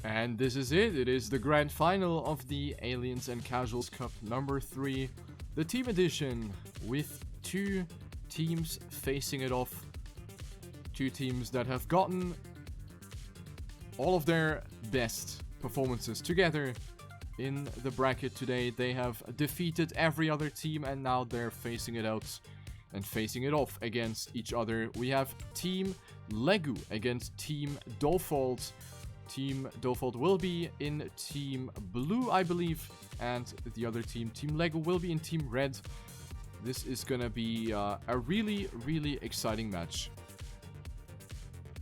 And this is it. It is the grand final of the Aliens and Casuals Cup number 3. The team edition with 2 teams facing it off. 2 teams that have gotten all of their best performances together in the bracket today. They have defeated every other team and now they're facing it out and facing it off against each other. We have Team Legu against Team Dofold. Team Dofold will be in Team Blue, I believe, and the other team, Team Lego, will be in Team Red. This is gonna be a really, really exciting match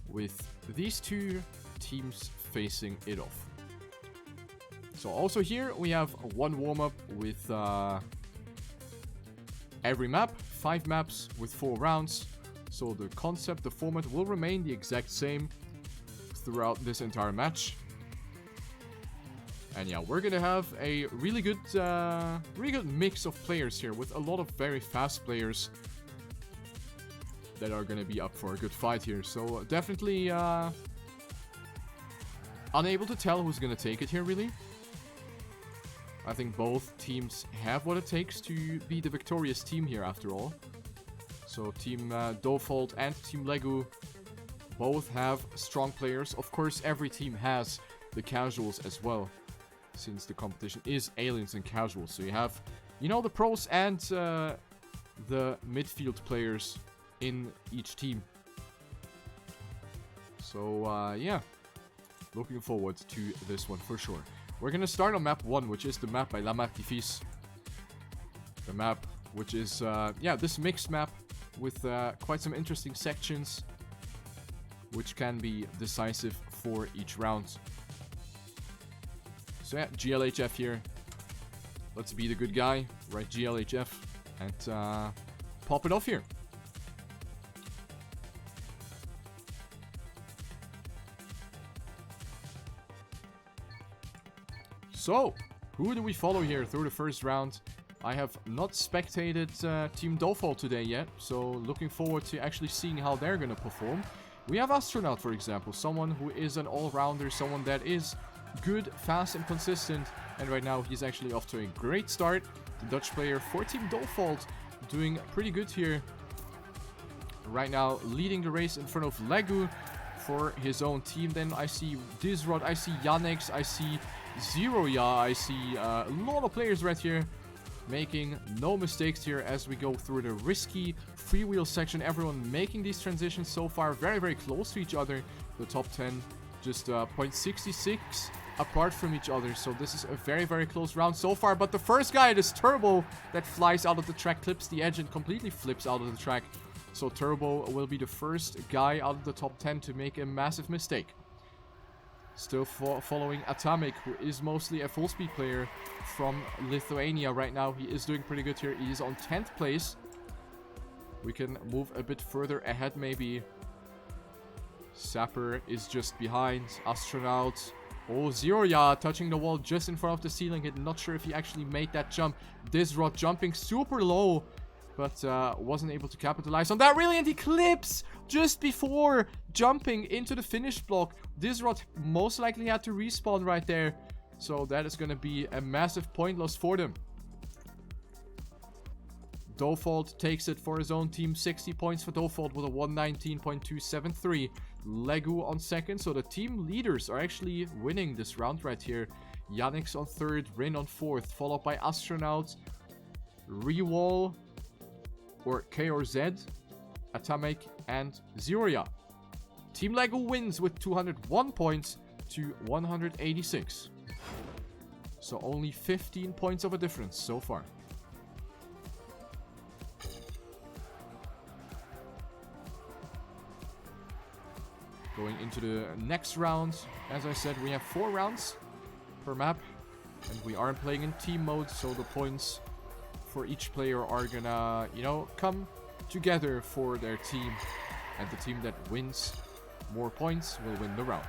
with these 2 teams facing it off. So also here we have one warm-up with every map, 5 maps with 4 rounds. So the concept, the format will remain the exact same throughout this entire match. And yeah, we're gonna have a really good mix of players here with a lot of very fast players that are gonna be up for a good fight here. So definitely unable to tell who's gonna take it here, really. I think both teams have what it takes to be the victorious team here after all. So Team Dofold and Team Legu both have strong players. Of course, every team has the casuals as well, since the competition is Aliens and Casuals. So you have, you know, the pros and the midfield players in each team. So, yeah, looking forward to this one for sure. We're gonna start on map 1, which is the map by La Martifice. The map, which is, yeah, this mixed map with quite some interesting sections, which can be decisive for each round. So yeah, GLHF here. Let's be the good guy, right, GLHF, and pop it off here. So, who do we follow here through the first round? I have not spectated Team Dofold today yet, so looking forward to actually seeing how they're gonna perform. We have Astronaut, for example, someone who is an all-rounder, someone that is good, fast, and consistent. And right now, he's actually off to a great start. The Dutch player for Team Dofold doing pretty good here. Right now, leading the race in front of Legu for his own team. Then I see Disrod, I see Yannick, I see Zeroya, I see a lot of players right here. Making no mistakes here as we go through the risky freewheel section. Everyone making these transitions so far very, very close to each other. The top 10 just 0.66 apart from each other. So this is a very, very close round so far. But the first guy, this Turbo that flies out of the track, clips the edge and completely flips out of the track. So Turbo will be the first guy out of the top 10 to make a massive mistake. Still following Atomic, who is mostly a full-speed player from Lithuania right now. He is doing pretty good here. He is on 10th place. We can move a bit further ahead, maybe. Sapper is just behind. Astronaut. Oh, Zeroya touching the wall just in front of the ceiling hit. Not sure if he actually made that jump. Disrod jumping super low, but wasn't able to capitalize on that really, and he clips just before jumping into the finish block. Disrod most likely had to respawn right there, so that is going to be a massive point loss for them. Dofold takes it for his own team. 60 points for Dofold with a 119.273. Legu on second, so the team leaders are actually winning this round right here. Yannick on third, Rin on fourth, followed by Astronaut, Rewall, or K or Z, Atomic, and Zeroya. Team Lego wins with 201 points to 186. So only 15 points of a difference so far. Going into the next round, as I said, we have 4 rounds per map. And we aren't playing in team mode, so the points for each player are gonna, you know, come together for their team. And the team that wins more points will win the round.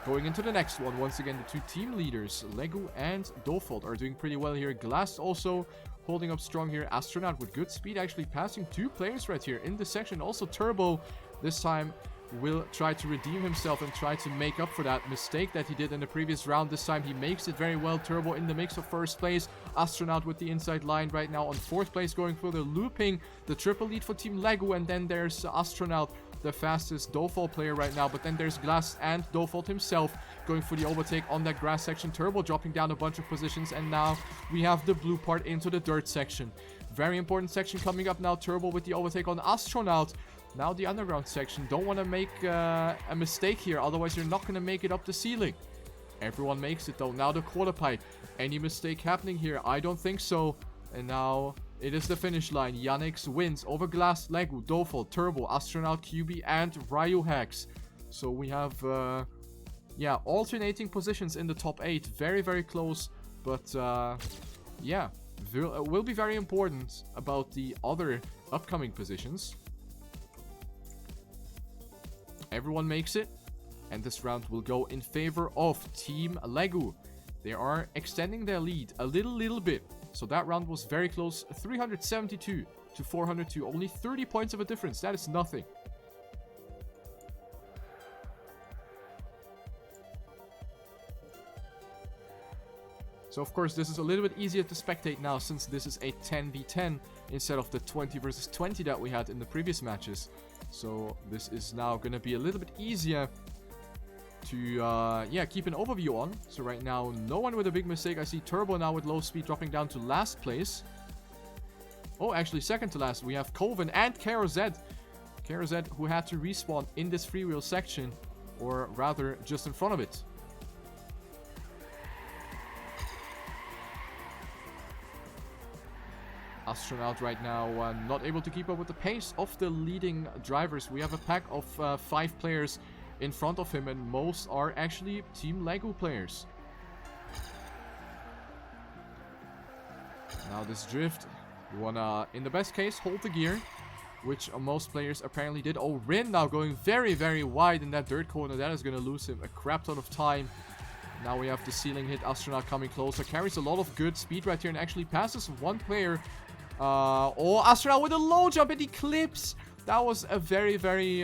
Going into the next one, once again, the 2 team leaders, Legu and Dofold, are doing pretty well here. Glass also holding up strong here. Astronaut with good speed, actually passing 2 players right here in this section. Also Turbo, this time will try to redeem himself and try to make up for that mistake that he did in the previous round. This time he makes it very well. Turbo in the mix for first place. Astronaut with the inside line right now on fourth place, going further, looping the triple lead for Team Lego. And then there's Astronaut, the fastest Dofall player right now. But then there's Glass and Dofall himself going for the overtake on that grass section. Turbo dropping down a bunch of positions. And now we have the blue part into the dirt section. Very important section coming up now. Turbo with the overtake on Astronaut. Now the underground section. Don't want to make a mistake here. Otherwise, you're not going to make it up the ceiling. Everyone makes it, though. Now the quarter pipe. Any mistake happening here? I don't think so. And now it is the finish line. CiremyxX wins over Glass, Lego, Dofall, Turbo, Astronaut, QB, and CiremyxX. So we have, yeah, alternating positions in the top 8. Very, very close. But, yeah, will be very important about the other upcoming positions. Everyone makes it, and this round will go in favor of Team Lego. They are extending their lead a little bit. So that round was very close, 372 to 402. Only 30 points of a difference. That is nothing. So of course this is a little bit easier to spectate now, since this is a 10v10 instead of the 20 versus 20 that we had in the previous matches. So this is now going to be a little bit easier to yeah, keep an overview on. So right now, no one with a big mistake. I see Turbo now with low speed dropping down to last place. Oh, actually second to last. We have Coven and KRZ. KRZ, who had to respawn in this freewheel section, or rather just in front of it. Astronaut right now not able to keep up with the pace of the leading drivers. We have a pack of 5 players in front of him, and most are actually Team Lego players. Now this drift, you wanna, in the best case, hold the gear, which most players apparently did. Oh, Rin now going very, very wide in that dirt corner. That is gonna lose him a crap ton of time. Now we have the ceiling hit. Astronaut coming closer, carries a lot of good speed right here and actually passes one player. Oh, Astronaut with a low jump and he clips. That was a very, very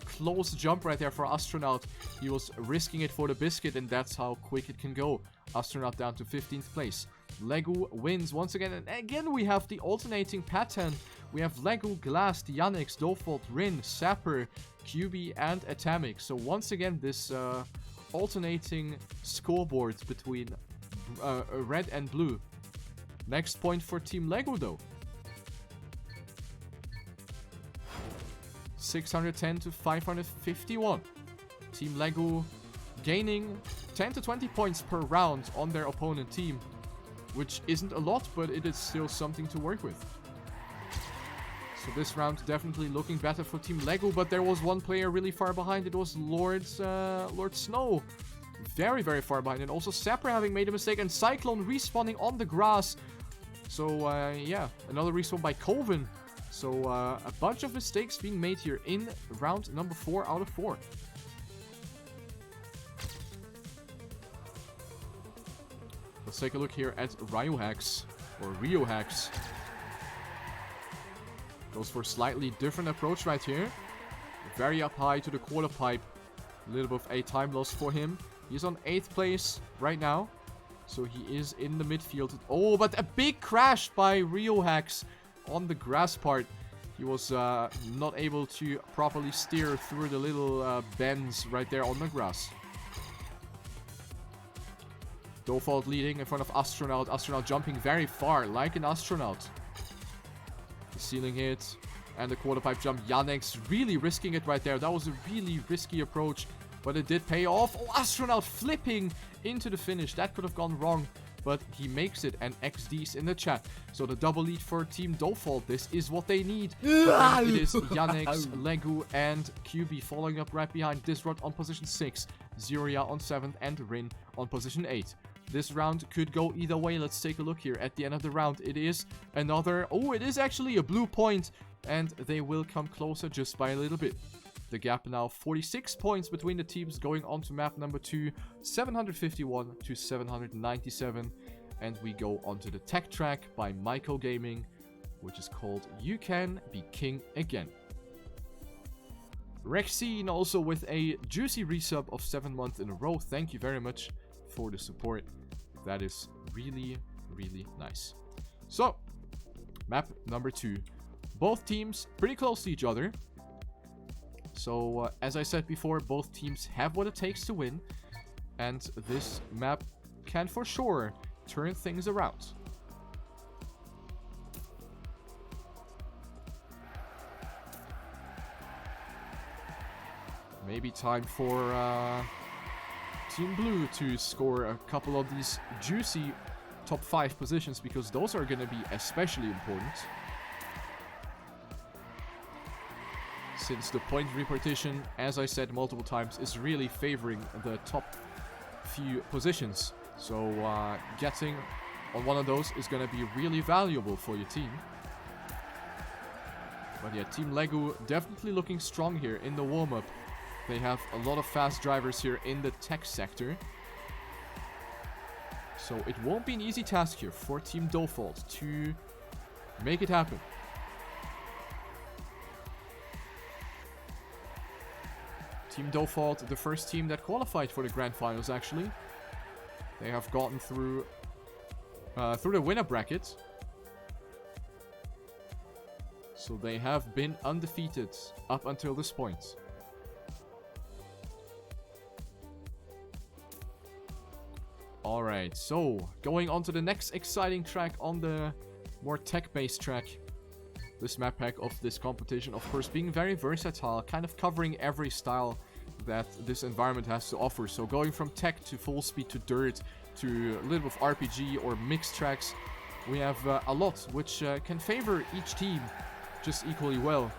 close jump right there for Astronaut. He was risking it for the biscuit, and that's how quick it can go. Astronaut down to 15th place. Lego wins once again, and again we have the alternating pattern. We have Lego, Glass, CiremyxX, Dofall, Rin, Sapper, QB, and Atomic. So once again, this alternating scoreboard between red and blue. Next point for Team Lego, though. 610 to 551. Team Lego gaining 10 to 20 points per round on their opponent team, which isn't a lot, but it is still something to work with. So this round definitely looking better for Team Lego, but there was one player really far behind. It was Lord Snow. Very, very far behind. And also Sapper having made a mistake, and Cyclone respawning on the grass. So, yeah, another respawn by Coven. So, a bunch of mistakes being made here in round number 4 out of 4. Let's take a look here at CiremyxX, or CiremyxX. Goes for a slightly different approach right here. Very up high to the quarter pipe. A little bit of a time loss for him. He's on 8th place right now. So he is in the midfield. Oh, but a big crash by CiremyxX on the grass part. He was not able to properly steer through the little bends right there on the grass. Dofall leading in front of Astronaut. Astronaut jumping very far, like an astronaut. The ceiling hit and the quarter pipe jump. CiremyxX really risking it right there. That was a really risky approach, but it did pay off. Oh, Astronaut flipping into the finish. That could have gone wrong, but he makes it, and XD's in the chat. So the double lead for Team Dofall. This is what they need. And it is CiremyxX, Lego, and QB following up right behind. Disrod on position 6, Ziria on 7th, and Rin on position 8. This round could go either way. Let's take a look here at the end of the round. It is another... Oh, it is actually a blue point, and they will come closer just by a little bit. The gap now 46 points between the teams going on to map number 2, 751 to 797. And we go on to the tech track by Myco Gaming, which is called You Can Be King Again. Rexine also with a juicy resub of 7 months in a row. Thank you very much for the support. That is really, really nice. So, map number 2. Both teams pretty close to each other. So, as I said before, both teams have what it takes to win. And this map can for sure turn things around. Maybe time for Team Blue to score a couple of these juicy top 5 positions, because those are going to be especially important. Since the point repartition, as I said multiple times, is really favoring the top few positions. So getting on one of those is going to be really valuable for your team. But yeah, Team Lego definitely looking strong here in the warm-up. They have a lot of fast drivers here in the tech sector. So it won't be an easy task here for Team Default to make it happen. Team Default, the first team that qualified for the Grand Finals actually. They have gotten through the winner bracket. So they have been undefeated up until this point. Alright, so going on to the next exciting track on the more tech-based track. This map pack of this competition, of course, being very versatile, kind of covering every style that this environment has to offer. So going from tech to full speed to dirt to a little bit of RPG or mixed tracks, we have a lot which can favor each team just equally well.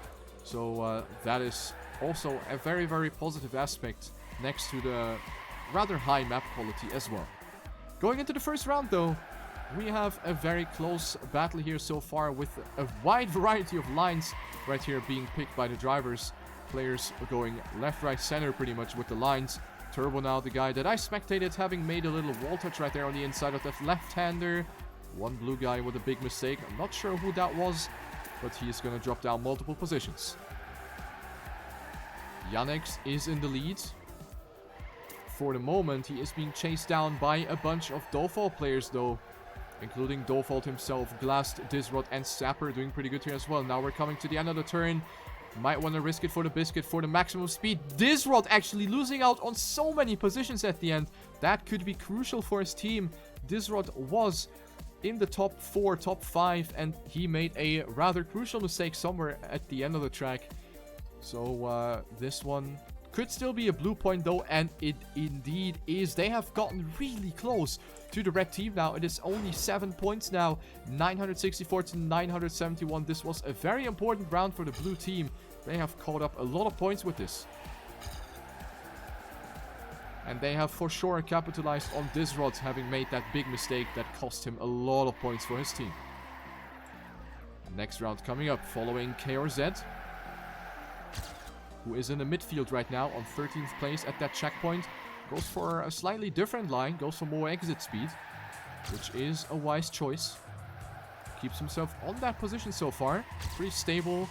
So that is also a very, very positive aspect next to the rather high map quality as well. Going into the first round though, we have a very close battle here so far, with a wide variety of lines right here being picked by the drivers. Players going left, right, center pretty much with the lines. Turbo now, the guy that I spectated, having made a little wall touch right there on the inside of that left-hander. One blue guy with a big mistake. I'm not sure who that was, but he is going to drop down multiple positions. CiremyxX is in the lead. For the moment, he is being chased down by a bunch of Default players though, including Default himself, Glast, Disrod, and Sapper doing pretty good here as well. Now we're coming to the end of the turn. Might want to risk it for the biscuit for the maximum speed. Disrod actually losing out on so many positions at the end. That could be crucial for his team. Disrod was in the top 4, top 5, and he made a rather crucial mistake somewhere at the end of the track. So this one could still be a blue point though, and it indeed is. They have gotten really close to the red team now. It is only 7 points now, 964 to 971. This was a very important round for the blue team. They have caught up a lot of points with this. And they have for sure capitalized on Disrod having made that big mistake that cost him a lot of points for his team. Next round coming up, following KRZ, who is in the midfield right now on 13th place at that checkpoint. Goes for a slightly different line, goes for more exit speed, which is a wise choice. Keeps himself on that position so far, pretty stable.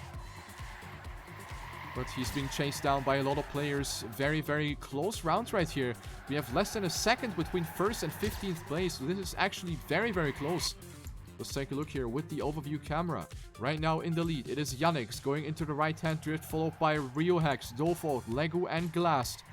But he's being chased down by a lot of players. Very, very close rounds right here. We have less than a second between 1st and 15th place. So this is actually very, very close. Let's take a look here with the overview camera. Right now in the lead, it is CiremyxX going into the right-hand drift, followed by RioHex, Default, Lego, and Glast.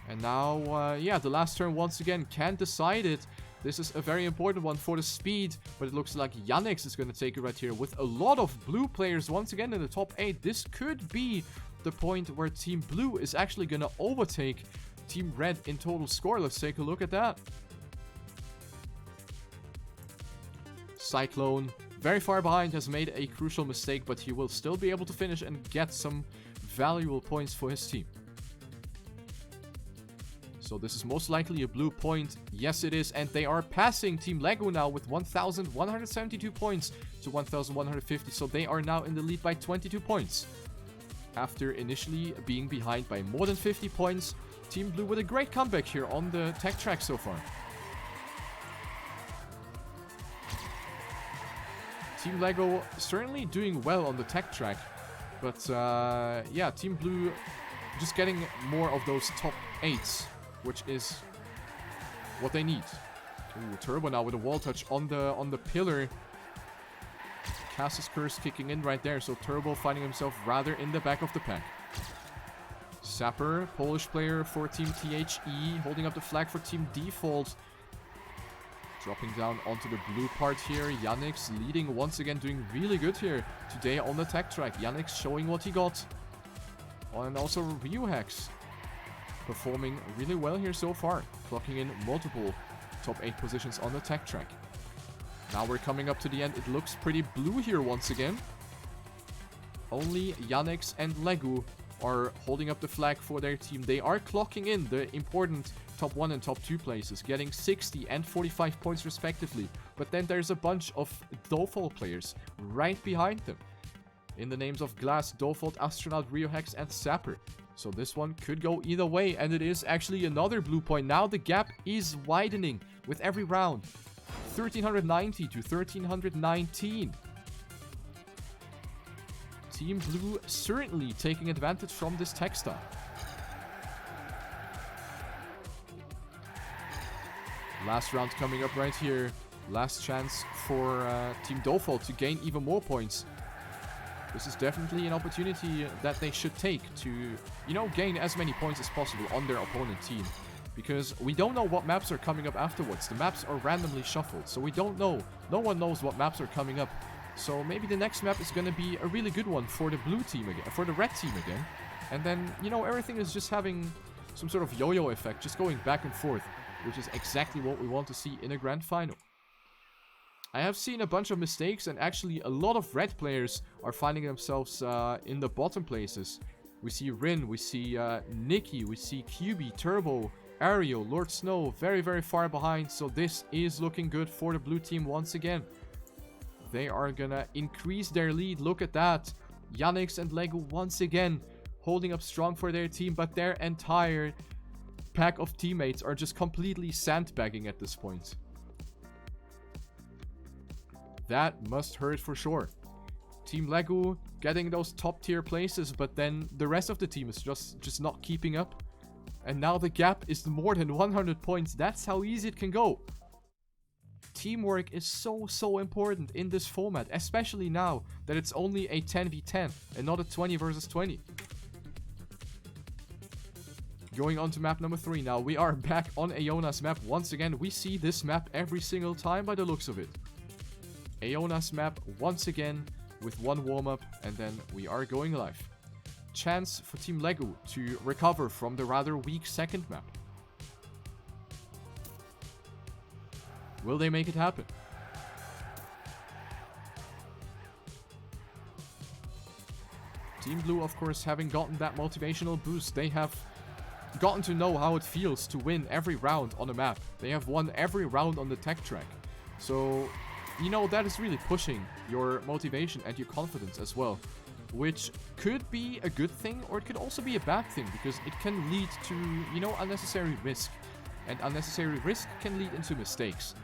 And now, yeah, the last turn once again can decide it. This is a very important one for the speed, but it looks like CiremyxX is going to take it right here with a lot of blue players once again in the top 8. This could be the point where Team Blue is actually going to overtake Team Red in total score. Let's take a look at that. Cyclone, very far behind, has made a crucial mistake, but he will still be able to finish and get some valuable points for his team. So this is most likely a blue point. Yes, it is. And they are passing Team Lego now with 1,172 points to 1,150. So they are now in the lead by 22 points. After initially being behind by more than 50 points, Team Blue with a great comeback here on the tech track so far. Team Lego certainly doing well on the tech track. But yeah, Team Blue just getting more of those top 8s, which is what they need. Ooh, Turbo now with a wall touch on the pillar. Cass's curse kicking in right there, so Turbo finding himself rather in the back of the pack. Sapper, Polish player for Team THE, holding up the flag for Team Default. Dropping down onto the blue part here. CiremyxX leading once again, doing really good here today on the tech track. CiremyxX showing what he got. And also RioHex performing really well here so far, clocking in multiple top 8 positions on the tech track. Now we're coming up to the end. It looks pretty blue here once again. Only CiremyxX and Legu are holding up the flag for their team. They are clocking in the important top 1 and top 2 places, getting 60 and 45 points respectively. But then there's a bunch of Default players right behind them, in the names of Glass, Default, Astronaut, RioHex, and Sapper. So this one could go either way, and it is actually another blue point. Now the gap is widening with every round. 1390 to 1319. Team Blue certainly taking advantage from this tech style. Last round coming up right here. Last chance for Team Default to gain even more points. This is definitely an opportunity that they should take to, you know, gain as many points as possible on their opponent team. Because we don't know what maps are coming up afterwards. The maps are randomly shuffled, so we don't know. No one knows what maps are coming up. So maybe the next map is going to be a really good one for the blue team again, for the red team again. And then, you know, everything is just having some sort of yo-yo effect, just going back and forth, which is exactly what we want to see in a grand final. I have seen a bunch of mistakes, and actually a lot of red players are finding themselves in the bottom places. We see Rin, we see Nikki, we see QB, Turbo, Ariel, Lord Snow, very, very far behind. So this is looking good for the blue team once again. They are gonna increase their lead. Look at that. CiremyxX and Legu once again holding up strong for their team, but their entire pack of teammates are just completely sandbagging at this point. That must hurt for sure. Team Legu getting those top tier places, but then the rest of the team is just not keeping up. And now the gap is more than 100 points. That's how easy it can go. Teamwork is so important in this format, especially now that it's only a 10v10 and not a 20 versus 20. Going on to map number 3 now. We are back on Aeona's map. Once again, we see this map every single time by the looks of it. Aeona's map once again with one warm-up, and then we are going live. Chance for Team Legu to recover from the rather weak second map. Will they make it happen? Team Blue, of course, having gotten that motivational boost, they have gotten to know how it feels to win every round on a map. They have won every round on the tech track. So, you know, that is really pushing your motivation and your confidence as well. Which could be a good thing, or it could also be a bad thing, because it can lead to, you know, unnecessary risk. And unnecessary risk can lead into mistakes.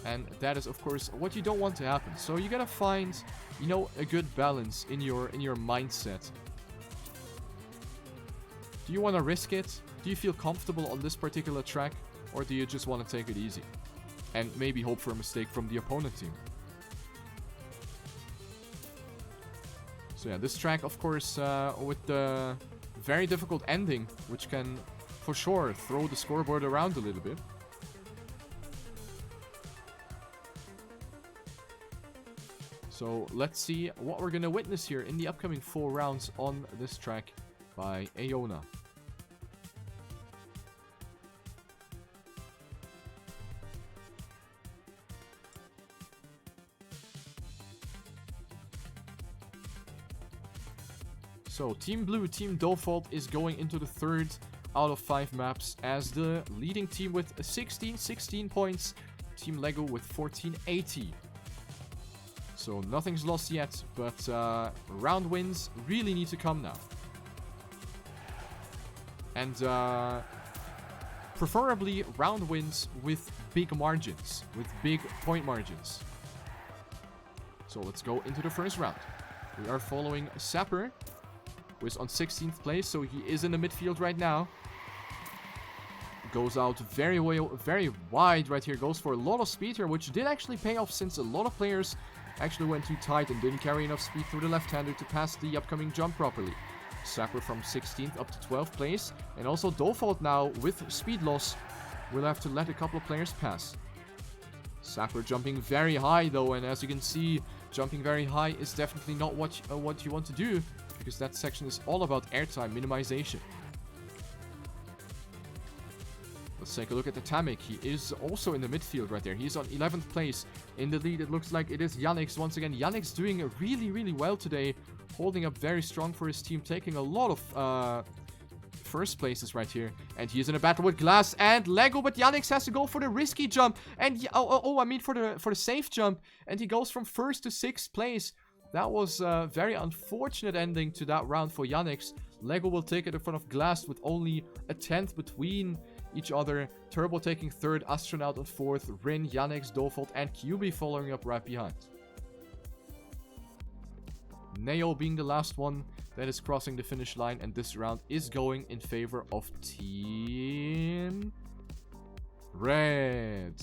And that is, of course, what you don't want to happen. So you gotta find, you know, a good balance in your mindset. Do you want to risk it? Do you feel comfortable on this particular track? Or do you just want to take it easy? And maybe hope for a mistake from the opponent team? So yeah, this track, of course, with the very difficult ending, which can, for sure, throw the scoreboard around a little bit. So let's see what we're gonna witness here in the upcoming 4 rounds on this track by Aeona. So Team Blue, Team Default is going into the 3rd out of 5 maps as the leading team with 16 points. Team Legu with 1480. So nothing's lost yet, but round wins really need to come now. And preferably round wins with big margins, with big point margins. So let's go into the first round. We are following Sapper, who is on 16th place, so he is in the midfield right now. Goes out very wide right here. Goes for a lot of speed here, which did actually pay off since a lot of players actually went too tight and didn't carry enough speed through the left-hander to pass the upcoming jump properly. Sapper from 16th up to 12th place. And also Default now with speed loss will have to let a couple of players pass. Sapper jumping very high though, and as you can see, jumping very high is definitely not what you want to do, because that section is all about airtime minimization. Let's take a look at Atomic. He is also in the midfield right there. He's on 11th place. In the lead, it looks like it is CiremyxX once again. CiremyxX doing really well today. Holding up very strong for his team. Taking a lot of first places right here. And he is in a battle with Glass and Lego. But CiremyxX has to go for the risky jump. And I mean for the safe jump. And he goes from 1st to 6th place. That was a very unfortunate ending to that round for CiremyxX. Lego will take it in front of Glass with only a 10th between each other. Turbo taking 3rd, Astronaut on 4th, Rin, CiremyxX, Default, and QB following up right behind. Nadeo being the last one that is crossing the finish line, and this round is going in favor of Team Red.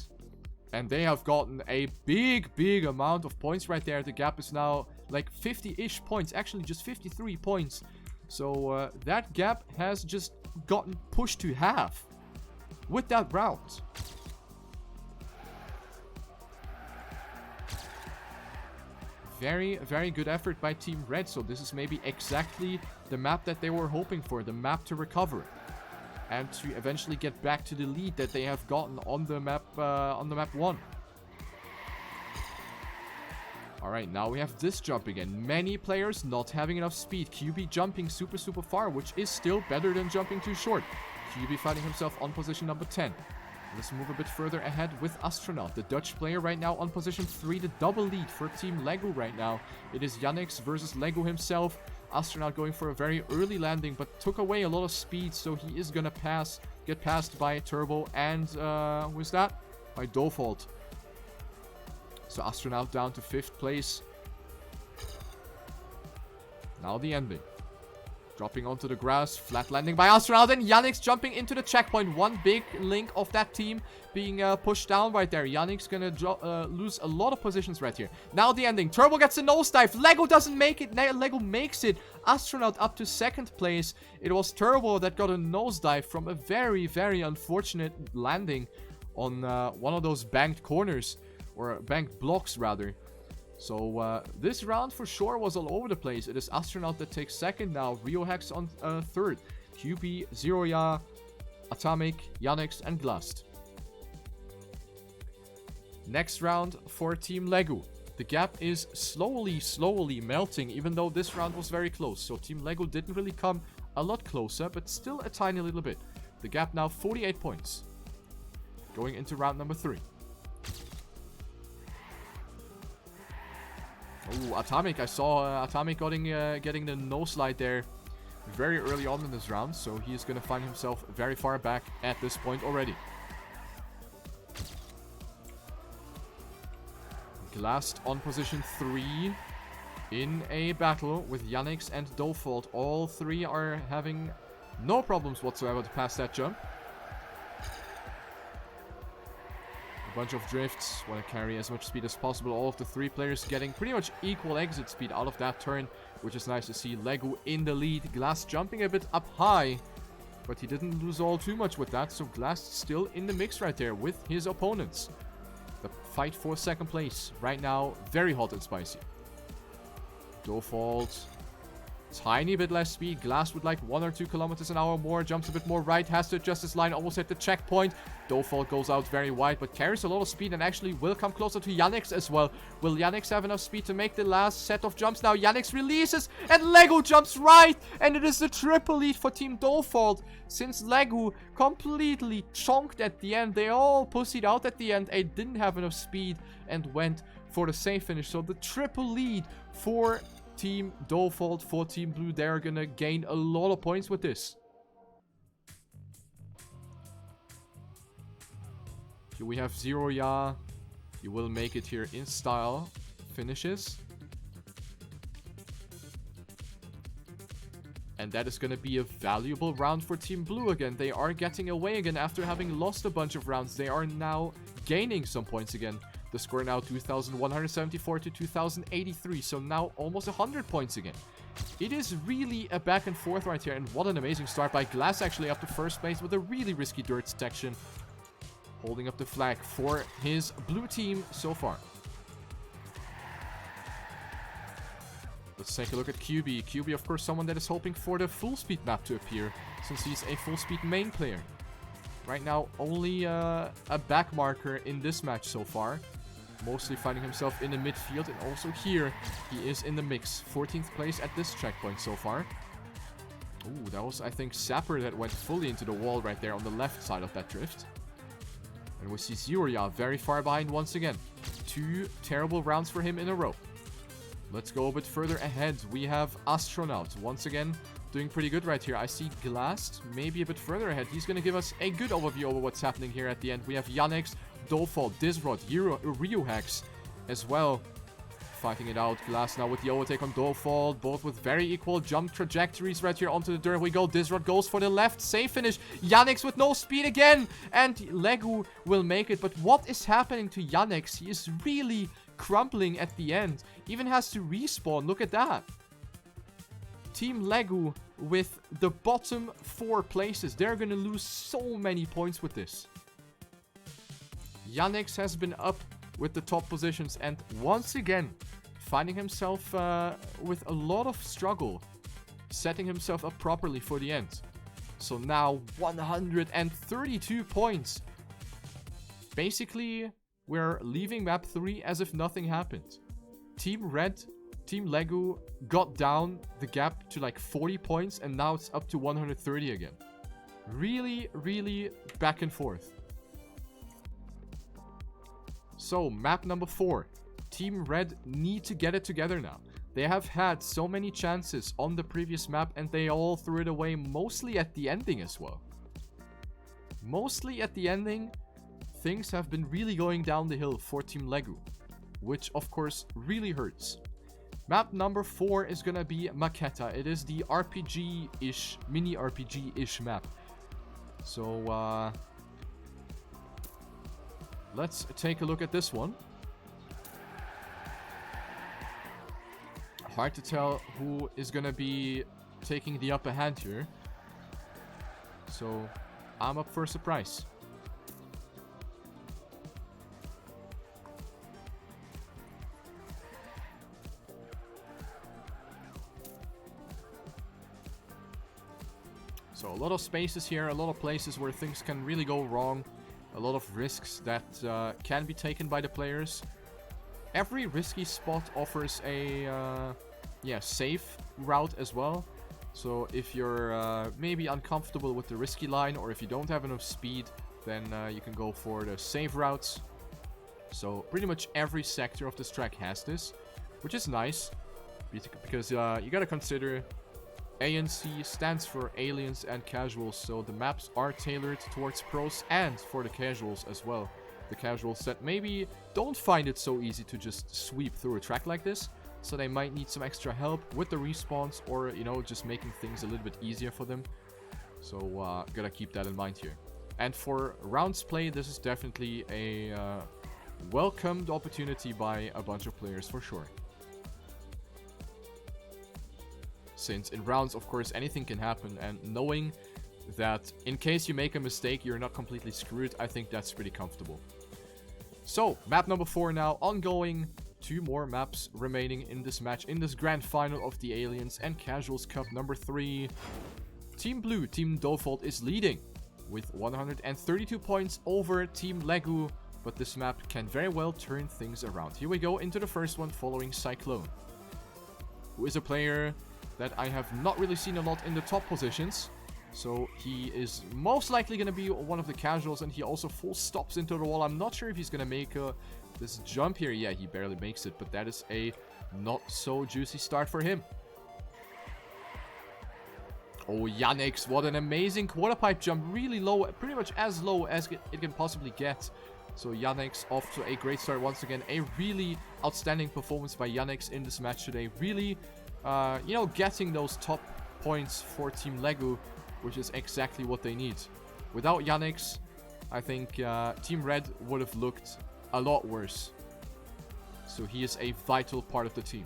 And they have gotten a big amount of points right there. The gap is now like 50-ish points, actually just 53 points. So that gap has just gotten pushed to half with that round. Very good effort by Team Red. So this is maybe exactly the map that they were hoping for. The map to recover. And to eventually get back to the lead that they have gotten on the map 1. Alright, now we have this jump again. Many players not having enough speed. QB jumping super far, which is still better than jumping too short. QB finding himself on position number 10. Let's move a bit further ahead with Astronaut. The Dutch player right now on position 3. The double lead for Team Lego right now. It is CiremyxX versus Lego himself. Astronaut going for a very early landing, but took away a lot of speed, so he is gonna get passed by Turbo and who is that? By Default. So Astronaut down to 5th place. Now the ending. Dropping onto the grass, flat landing by Astronaut, and CiremyxX jumping into the checkpoint. One big link of that team being pushed down right there. CiremyxX gonna lose a lot of positions right here. Now the ending. Turbo gets a nosedive. Lego doesn't make it. Lego makes it. Astronaut up to 2nd place. It was Turbo that got a nosedive from a very unfortunate landing on one of those banked corners, or banked blocks rather. So this round for sure was all over the place. It is Astronaut that takes 2nd now. RioHex on 3rd. QB, Zeroya, Atomic, CiremyxX, and Glast. Next round for Team Lego. The gap is slowly melting, even though this round was very close. So Team Lego didn't really come a lot closer, but still a tiny little bit. The gap now 48 points. Going into round number 3. Oh, Atomic. I saw Atomic getting the no slide there very early on in this round. So he is going to find himself very far back at this point already. Glast on position 3 in a battle with CiremyxX and Default. All 3 are having no problems whatsoever to pass that jump. Bunch of drifts, want to carry as much speed as possible. All of the 3 players getting pretty much equal exit speed out of that turn, which is nice to see. Lego in the lead. Glass jumping a bit up high, but he didn't lose all too much with that, so Glass still in the mix right there with his opponents. The fight for 2nd place right now, very hot and spicy. Default, tiny bit less speed. Glass with like 1 or 2 kilometers an hour more. Jumps a bit more right. Has to adjust his line. Almost hit the checkpoint. Default goes out very wide, but carries a lot of speed and actually will come closer to CiremyxX as well. Will CiremyxX have enough speed to make the last set of jumps? Now CiremyxX releases and Lego jumps right. And it is the triple lead for Team Default. Since Lego completely chonked at the end. They all pussied out at the end. They didn't have enough speed and went for the safe finish. So the triple lead for Team Default, for Team Blue. They're gonna gain a lot of points with this. Here we have Zeroya. He will make it here in style. Finishes. And that is going to be a valuable round for Team Blue again. They are getting away again after having lost a bunch of rounds. They are now gaining some points again. The score now 2,174 to 2,083. So now almost 100 points again. It is really a back and forth right here. And what an amazing start by Glass actually up to first place with a really risky dirt section. Holding up the flag for his blue team so far. Let's take a look at QB. QB, of course, someone that is hoping for the full speed map to appear, since he's a full speed main player. Right now, only a back marker in this match so far. Mostly finding himself in the midfield, and also here, he is in the mix. 14th place at this checkpoint so far. Ooh, that was, I think, Sapper that went fully into the wall right there on the left side of that drift. And we see Zuria very far behind once again. 2 terrible rounds for him in a row. Let's go a bit further ahead. We have Astronaut once again doing pretty good right here. I see Glast maybe a bit further ahead. He's going to give us a good overview over what's happening here at the end. We have CiremyxX, Dolfall, Disrod, Ryuhex as well. Fighting it out. Glass now with the overtake on Dolfall. Both with very equal jump trajectories right here onto the dirt. We go. Disrod goes for the left. Safe finish. CiremyxX with no speed again. And Legu will make it. But what is happening to CiremyxX? He is really crumbling at the end. Even has to respawn. Look at that. Team Legu with the bottom 4 places. They're going to lose so many points with this. CiremyxX has been up with the top positions and once again finding himself with a lot of struggle, setting himself up properly for the end. So now 132 points. Basically, we're leaving map 3 as if nothing happened. Team Red, Team Legu got down the gap to like 40 points and now it's up to 130 again. Really, really back and forth. So, map number 4. Team Red need to get it together now. They have had so many chances on the previous map and they all threw it away mostly at the ending as well. Mostly at the ending, things have been really going down the hill for Team Legu, which of course really hurts. Map number 4 is gonna be Maqueta. It is the RPG-ish, mini RPG-ish map. So, let's take a look at this one. Hard to tell who is gonna be taking the upper hand here. So, I'm up for a surprise. So, a lot of spaces here, a lot of places where things can really go wrong. A lot of risks that can be taken by the players. Every risky spot offers a safe route as well. So if you're maybe uncomfortable with the risky line or if you don't have enough speed, then you can go for the safe routes. So pretty much every sector of this track has this, which is nice. Because you gotta consider ANC stands for aliens and casuals, so the maps are tailored towards pros and for the casuals as well. The casuals that maybe don't find it so easy to just sweep through a track like this, so they might need some extra help with the respawns or, you know, just making things a little bit easier for them. So, gotta keep that in mind here. And for rounds play, this is definitely a welcomed opportunity by a bunch of players for sure. Since in rounds, of course, anything can happen, and knowing that in case you make a mistake, you're not completely screwed, I think that's pretty comfortable. So, map number 4 now, ongoing. 2 more maps remaining in this match, in this grand final of the Aliens and Casuals Cup number 3. Team Blue, Team Default, is leading with 132 points over Team Legu, but this map can very well turn things around. Here we go into the first one, following Cyclone, who is a player that I have not really seen a lot in the top positions. So he is most likely going to be one of the casuals, and he also full stops into the wall. I'm not sure if he's going to make this jump here. Yeah, he barely makes it, but that is a not so juicy start for him. Oh, CiremyxX, what an amazing quarter pipe jump. Really low, pretty much as low as it can possibly get. So CiremyxX off to a great start once again. A really outstanding performance by CiremyxX in this match today. Really, you know, getting those top points for Team Lego, which is exactly what they need. Without Yannick's, I think Team Red would have looked a lot worse. So he is a vital part of the team.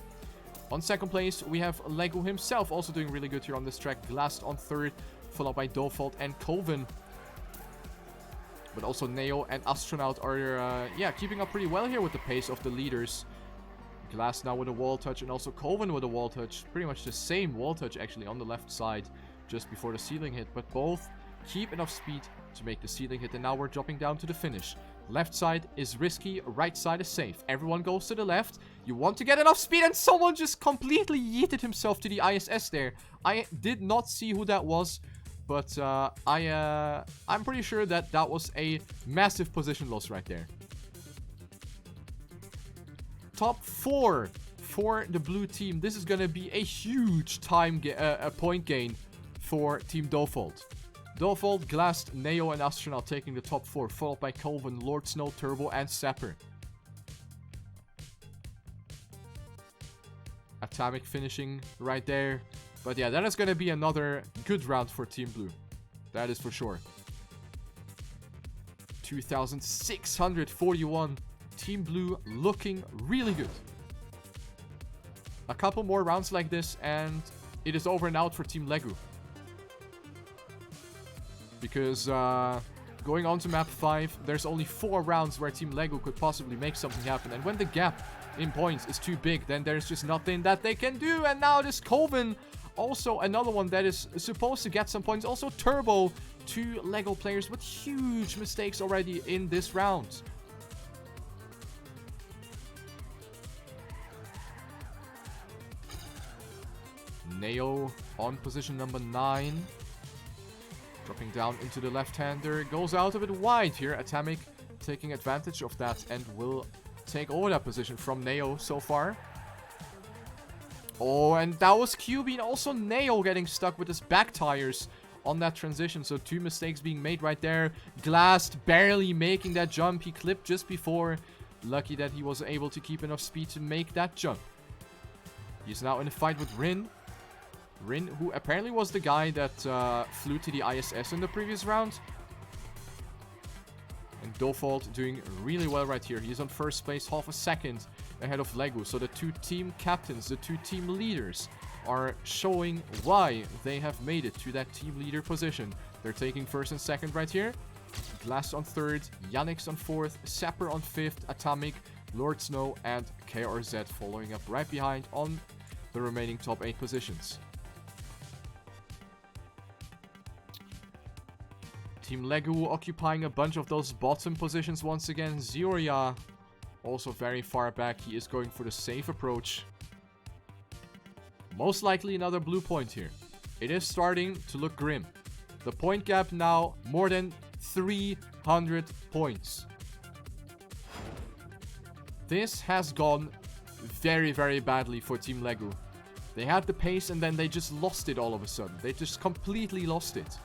On second place, we have Lego himself, also doing really good here on this track. Glast on third, followed by Dofault and Coven. But also Neo and Astronaut are, keeping up pretty well here with the pace of the leaders. Glass now with a wall touch, and also Coven with a wall touch. Pretty much the same wall touch, actually, on the left side, just before the ceiling hit. But both keep enough speed to make the ceiling hit, and now we're dropping down to the finish. Left side is risky, right side is safe. Everyone goes to the left. You want to get enough speed, and someone just completely yeeted himself to the ISS there. I did not see who that was, but I'm pretty sure that that was a massive position loss right there. Top 4 for the blue team. This is going to be a huge point gain for Team Dofault. Dofault, Glast, Neo, and Astronaut taking the top 4, followed by Colvin, Lord Snow, Turbo, and Sapper. Atomic finishing right there. But yeah, that is going to be another good round for Team Blue. That is for sure. 2,641. Team Blue looking really good. A couple more rounds like this and it is over and out for Team Lego. Because going on to map 5, there's only 4 rounds where Team Lego could possibly make something happen. And when the gap in points is too big, then there's just nothing that they can do. And now this Coven, also another one that is supposed to get some points. Also Turbo, 2 Lego players with huge mistakes already in this round. Neo on position number 9. Dropping down into the left-hander. Goes out a bit wide here. Atomic taking advantage of that and will take over that position from Neo so far. Oh, and that was QB. And also Neo getting stuck with his back tires on that transition. So 2 mistakes being made right there. Glast barely making that jump. He clipped just before. Lucky that he was able to keep enough speed to make that jump. He's now in a fight with Rin. Rin, who apparently was the guy that flew to the ISS in the previous round. And Dofault doing really well right here. He's on first place, half a second ahead of Lego. So the 2 team captains, the 2 team leaders are showing why they have made it to that team leader position. They're taking first and second right here. Glass on third, Yannick's on fourth, Sapper on fifth, Atomic, Lord Snow, and KRZ following up right behind on the remaining top 8 positions. Team Lego occupying a bunch of those bottom positions once again. Zioria also very far back. He is going for the safe approach. Most likely another blue point here. It is starting to look grim. The point gap now more than 300 points. This has gone very, very badly for Team Lego. They had the pace and then they just lost it all of a sudden. They just completely lost it.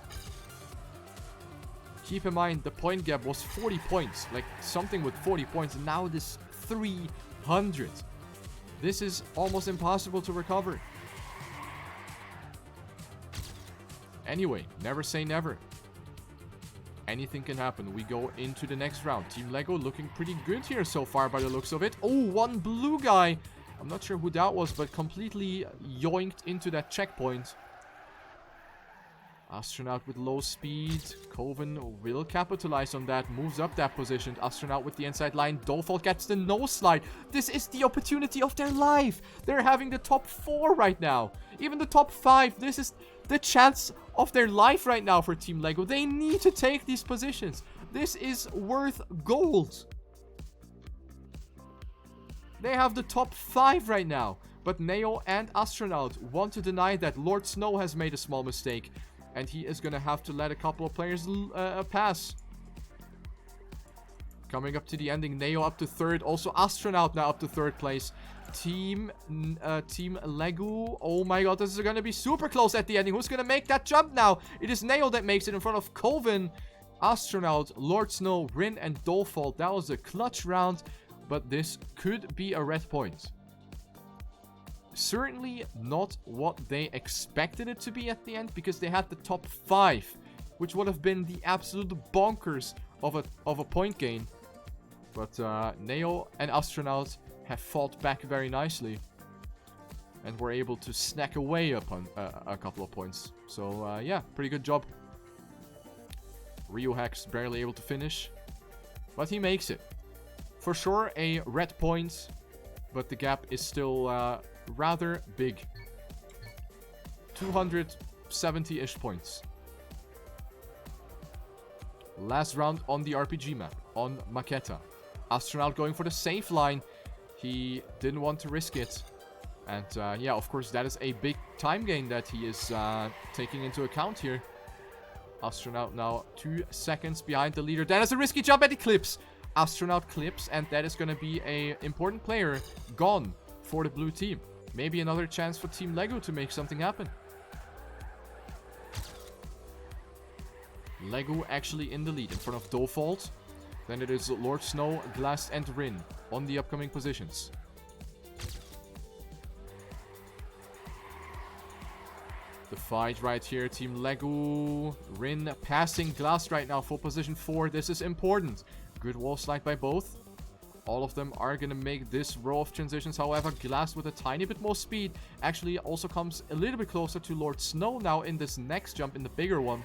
Keep in mind, the point gap was 40 points. Like, something with 40 points. And now it is 300. This is almost impossible to recover. Anyway, never say never. Anything can happen. We go into the next round. Team Lego looking pretty good here so far by the looks of it. Oh, one blue guy. I'm not sure who that was, but completely yoinked into that checkpoint. Astronaut with low speed. Coven will capitalize on that. Moves up that position. Astronaut with the inside line. Dofault gets the no slide. This is the opportunity of their life. They're having the top 4 right now. Even the top 5. This is the chance of their life right now for Team Lego. They need to take these positions. This is worth gold. They have the top 5 right now. But Neo and Astronaut want to deny that. Lord Snow has made a small mistake. And he is going to have to let a couple of players pass. Coming up to the ending. Neo up to 3rd. Also Astronaut now up to 3rd place. Team Lego. Oh my god, this is going to be super close at the ending. Who's going to make that jump now? It is Neo that makes it in front of Coven, Astronaut, Lord Snow, Rin, and Dofault. That was a clutch round. But this could be a red point. Certainly not what they expected it to be at the end, because they had the top 5, which would have been the absolute bonkers of a point gain. But Neo and Astronaut have fought back very nicely and were able to snack away upon a couple of points. So yeah, pretty good job. RioHax barely able to finish, but he makes it. For sure a red point, but the gap is still rather big. 270-ish points. Last round on the RPG map, on Maqueta. Astronaut going for the safe line. He didn't want to risk it. And yeah, of course, that is a big time gain that he is taking into account here. Astronaut now 2 seconds behind the leader. That is a risky jump and he clips. Astronaut clips, and that is going to be an important player gone for the blue team. Maybe another chance for Team Lego to make something happen. Lego actually in the lead in front of Dofault. Then it is Lord Snow, Glass, and Rin on the upcoming positions. The fight right here, Team Lego. Rin passing Glass right now for position 4. This is important. Good wall slide by both. All of them are going to make this row of transitions. However, Glass with a tiny bit more speed actually also comes a little bit closer to Lord Snow now in this next jump, in the bigger one.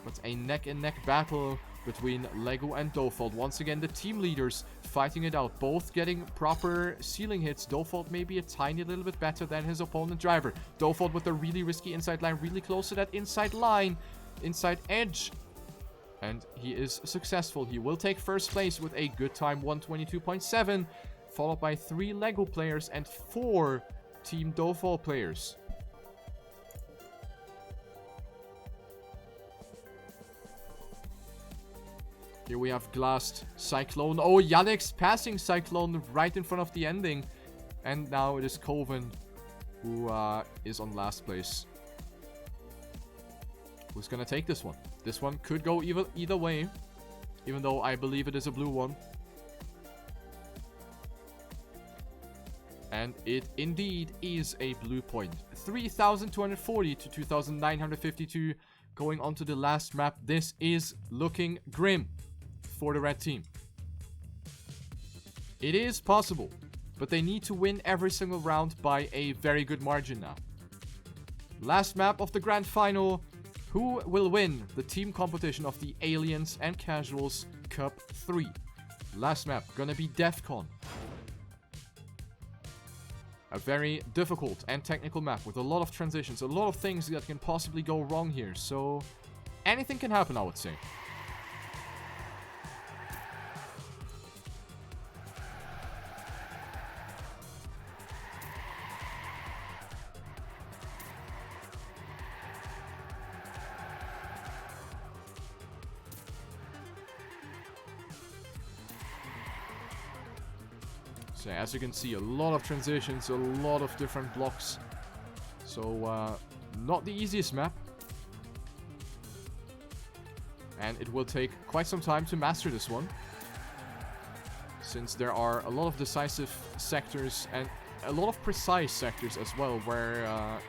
But a neck-and-neck battle between Lego and Dofault. Once again, the team leaders fighting it out. Both getting proper ceiling hits. Dofault maybe a tiny little bit better than his opponent Driver. Dofault with a really risky inside line. Really close to that inside line. Inside edge. And he is successful. He will take first place with a good time, 122.7. Followed by 3 Lego players and 4 Team Dofault players. Here we have Glassed Cyclone. Oh, Yannick's passing Cyclone right in front of the ending. And now it is Coven who is on last place. Who's gonna take this one? This one could go either way, even though I believe it is a blue one. And it indeed is a blue point. 3,240 to 2,952 going on to the last map. This is looking grim for the red team. It is possible, but they need to win every single round by a very good margin now. Last map of the grand final. Who will win the team competition of the Aliens and Casuals Cup 3? Last map, gonna be DEFCON. A very difficult and technical map with a lot of transitions, a lot of things that can possibly go wrong here. So, anything can happen, I would say. So as you can see, a lot of transitions, a lot of different blocks. So not the easiest map. And it will take quite some time to master this one, since there are a lot of decisive sectors and a lot of precise sectors as well, where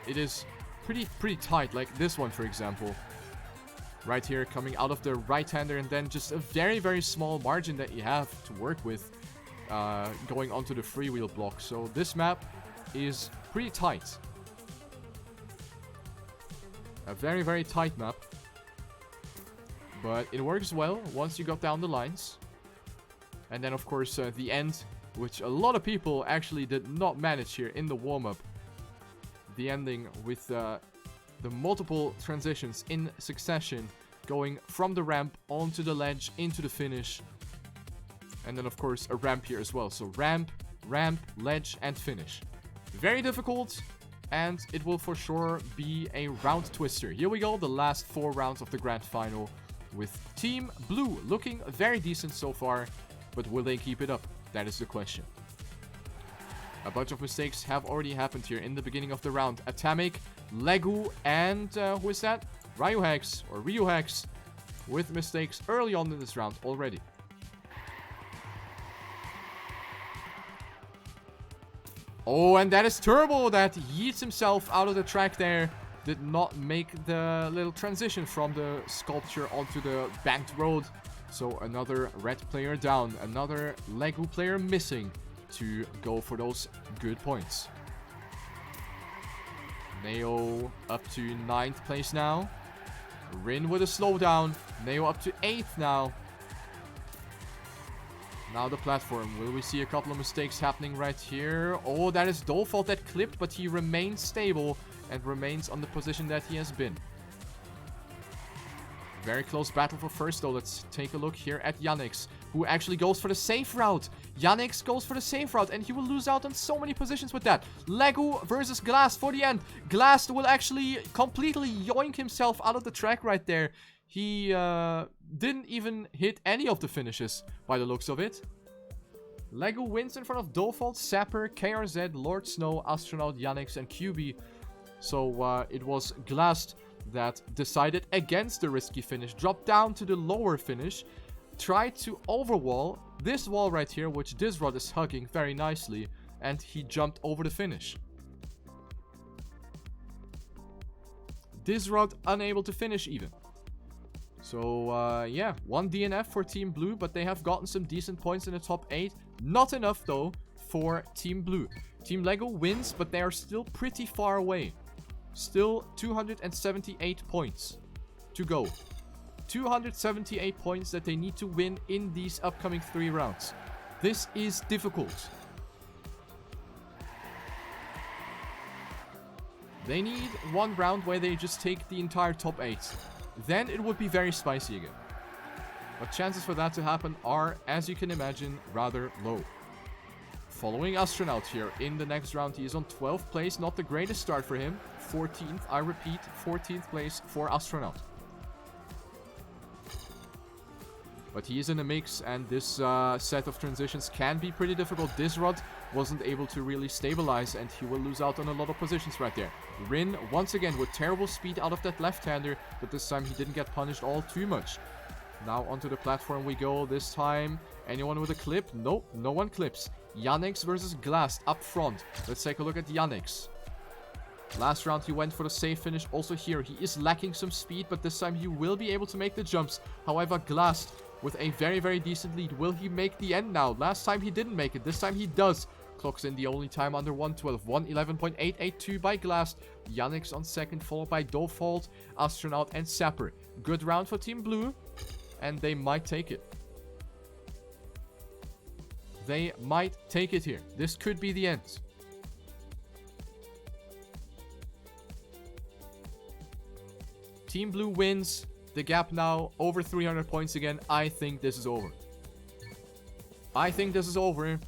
it is pretty tight, like this one for example. Right here, coming out of the right-hander, and then just a very small margin that you have to work with. Going onto the freewheel block. So this map is pretty tight. A very tight map. But it works well once you got down the lines. And then of course the end, which a lot of people actually did not manage here in the warm-up. The ending with the multiple transitions in succession, going from the ramp onto the ledge into the finish. And then, of course, a ramp here as well. So ramp, ledge, and finish. Very difficult, and it will for sure be a round twister. Here we go, the last 4 rounds of the grand final, with Team Blue looking very decent so far. But will they keep it up? That is the question. A bunch of mistakes have already happened here in the beginning of the round. Atomic, Lego, and who is that? RioHax, or RioHax, with mistakes early on in this round already. Oh, and that is Turbo that yeets himself out of the track there. Did not make the little transition from the sculpture onto the banked road. So another red player down. Another Lego player missing to go for those good points. Neo up to 9th place now. Rin with a slowdown. Neo up to 8th now. Now the platform. Will we see a couple of mistakes happening right here? Oh, that is Dolfault that clipped, but he remains stable and remains on the position that he has been. Very close battle for first, though. Let's take a look here at CiremyxX, who actually goes for the safe route. CiremyxX goes for the safe route, and he will lose out on so many positions with that. Lego versus Glast for the end. Glast will actually completely yoink himself out of the track right there. He didn't even hit any of the finishes, by the looks of it. Lego wins in front of Dolfault, Sapper, KRZ, Lord Snow, Astronaut, CiremyxX, and QB. So it was Glast that decided against the risky finish, dropped down to the lower finish, tried to overwall this wall right here, which Disrod is hugging very nicely, and he jumped over the finish. Disrod unable to finish even. So, yeah, 1 DNF for Team Blue, but they have gotten some decent points in the top 8. Not enough, though, for Team Blue. Team Lego wins, but they are still pretty far away. Still 278 points to go. 278 points that they need to win in these upcoming 3 rounds. This is difficult. They need 1 round where they just take the entire top 8. Then it would be very spicy again. But chances for that to happen are, as you can imagine, rather low. Following Astronaut here in the next round, he is on 12th place. Not the greatest start for him. 14th, I repeat, 14th place for Astronaut. But he is in a mix, and this set of transitions can be pretty difficult. Disrod wasn't able to really stabilize, and he will lose out on a lot of positions right there. Rin, once again, with terrible speed out of that left-hander, but this time he didn't get punished all too much. Now onto the platform we go. This time, anyone with a clip? Nope, no one clips. CiremyxX versus Glast up front. Let's take a look at CiremyxX. Last round he went for the safe finish. Also here, he is lacking some speed, but this time he will be able to make the jumps. However, Glast with a very, very decent lead. Will he make the end now? Last time he didn't make it. This time he does. Clocks in the only time under 112. 111.882 by Glast. CiremyxX on second, followed by Dolfault, Astronaut, and Sapper. Good round for Team Blue, and they might take it. They might take it here. This could be the end. Team Blue wins. The gap now over 300 points again. I think this is over. I think this is over.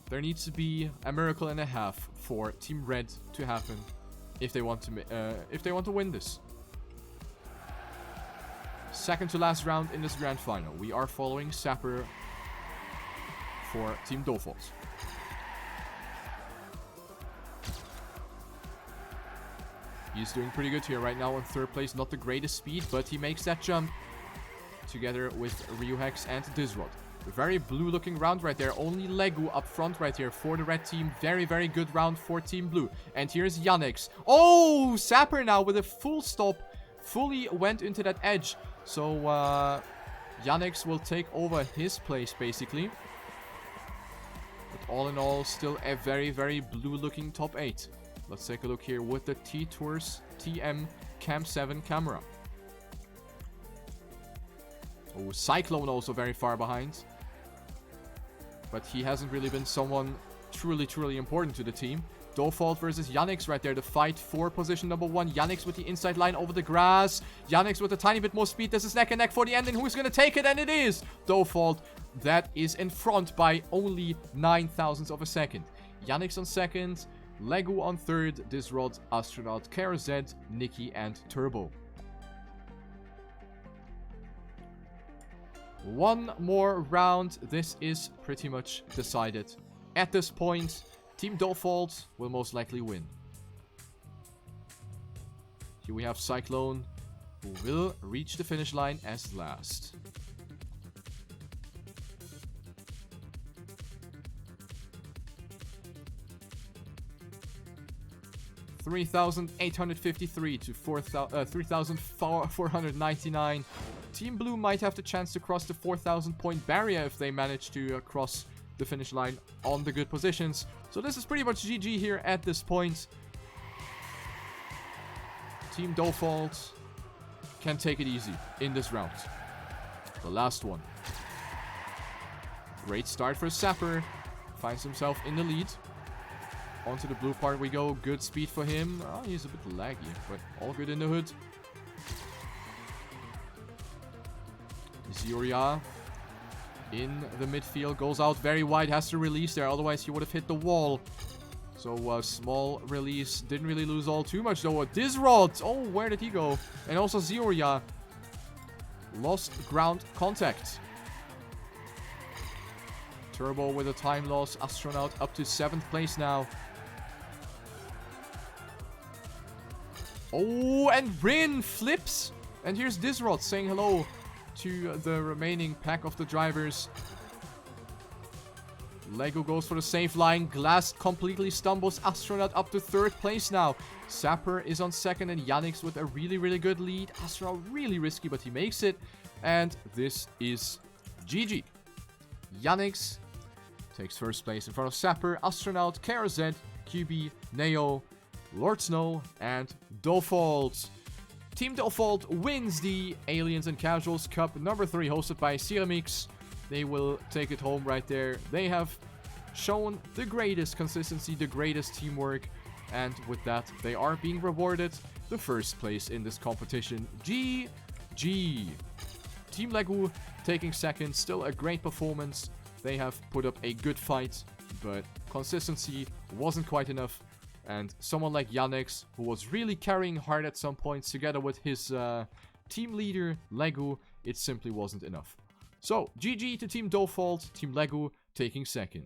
There needs to be a miracle and a half for Team Red to happen if they want to win this. Second to last round in this grand final. We are following Sapper for Team Dolfault. He's doing pretty good here right now on 3rd place. Not the greatest speed, but he makes that jump together with Ryuhex and Disrod. A very blue looking round right there. Only Legu up front right here for the red team. Very, very good round for Team Blue. And here's CiremyxX. Oh, Sapper now with a full stop. Fully went into that edge. So, CiremyxX will take over his place basically. But all in all, still a very, very blue looking top 8. Let's take a look here with the T-Tours TM Cam 7 camera. Oh, Cyclone also very far behind. But he hasn't really been someone truly, truly important to the team. Dolfault versus CiremyxX right there. The fight for position number 1. CiremyxX with the inside line over the grass. CiremyxX with a tiny bit more speed. This is neck and neck for the ending. Who's going to take it? And it is Dolfault. That is in front by only 9 thousandths of a second. CiremyxX on second. Legu on third, Disrod, Astronaut, KRZ, Nikki, and Turbo. One more round. This is pretty much decided. At this point, Team Dolfault will most likely win. Here we have Cyclone, who will reach the finish line as last. 3,853 to 3,499. Team Blue might have the chance to cross the 4,000 point barrier if they manage to cross the finish line on the good positions. So this is pretty much GG here at this point. Team Default can take it easy in this round. The last one. Great start for Sapper. Finds himself in the lead. Onto the blue part we go. Good speed for him. Oh, he's a bit laggy, but all good in the hood. Ziria in the midfield. Goes out very wide. Has to release there. Otherwise, he would have hit the wall. So, small release. Didn't really lose all too much, though. Disrod. Oh, where did he go? And also Ziria lost ground contact. Turbo with a time loss. Astronaut up to 7th place now. Oh, and Rin flips. And here's Disrod saying hello to the remaining pack of the drivers. Lego goes for the safe line. Glass completely stumbles. Astronaut up to 3rd place now. Sapper is on 2nd and YaNyx with a really, really good lead. Astronaut really risky, but he makes it. And this is GG. YaNyx takes 1st place in front of Sapper, Astronaut, KRZ, QB, Neo, Lord Snow, and Default. Team Default wins the Aliens and Casuals Cup number 3 hosted by CiremyxX. They will take it home right there. They have shown the greatest consistency, the greatest teamwork, and with that, they are being rewarded the 1st place in this competition. GG. Team Lego taking 2nd, still a great performance. They have put up a good fight, but consistency wasn't quite enough. And someone like YaNyx, who was really carrying hard at some points together with his team leader, Lego, it simply wasn't enough. So, GG to Team Default, Team Lego taking 2nd.